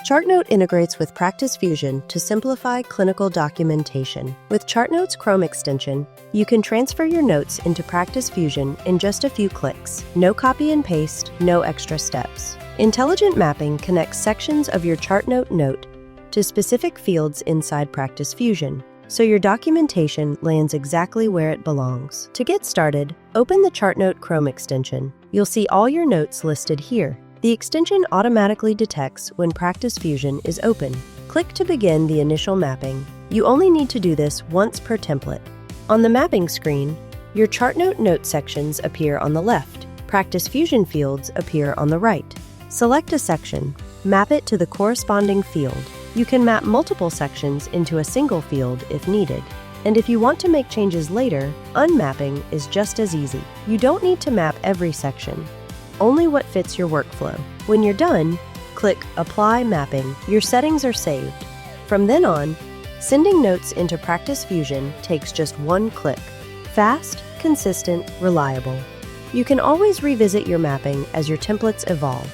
Chartnote integrates with Practice Fusion to simplify clinical documentation. With Chartnote's Chrome extension, you can transfer your notes into Practice Fusion in just a few clicks. No copy and paste, no extra steps. Intelligent mapping connects sections of your Chartnote note to specific fields inside Practice Fusion, so your documentation lands exactly where it belongs. To get started, open the Chartnote Chrome extension. You'll see all your notes listed here. The extension automatically detects when Practice Fusion is open. Click to begin the initial mapping. You only need to do this once per template. On the mapping screen, your Chartnote note sections appear on the left. Practice Fusion fields appear on the right. Select a section, map it to the corresponding field. You can map multiple sections into a single field if needed. And if you want to make changes later, unmapping is just as easy. You don't need to map every section, only what fits your workflow. When you're done, click Apply Mapping. Your settings are saved. From then on, sending notes into Practice Fusion takes just one click. Fast, consistent, reliable. You can always revisit your mapping as your templates evolve.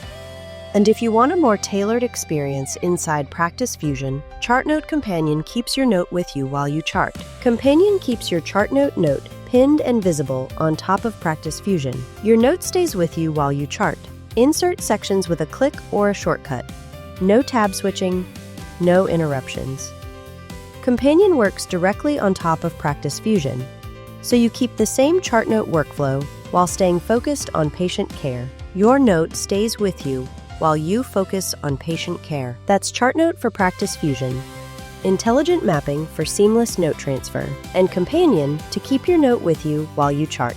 And if you want a more tailored experience inside Practice Fusion, Chartnote Companion keeps your note with you while you chart. Companion keeps your Chartnote note pinned and visible on top of Practice Fusion. Your note stays with you while you chart. Insert sections with a click or a shortcut. No tab switching, no interruptions. Companion works directly on top of Practice Fusion, so you keep the same Chartnote workflow while staying focused on patient care. Your note stays with you while you focus on patient care. That's Chartnote for Practice Fusion. Intelligent mapping for seamless note transfer, and Companion to keep your note with you while you chart.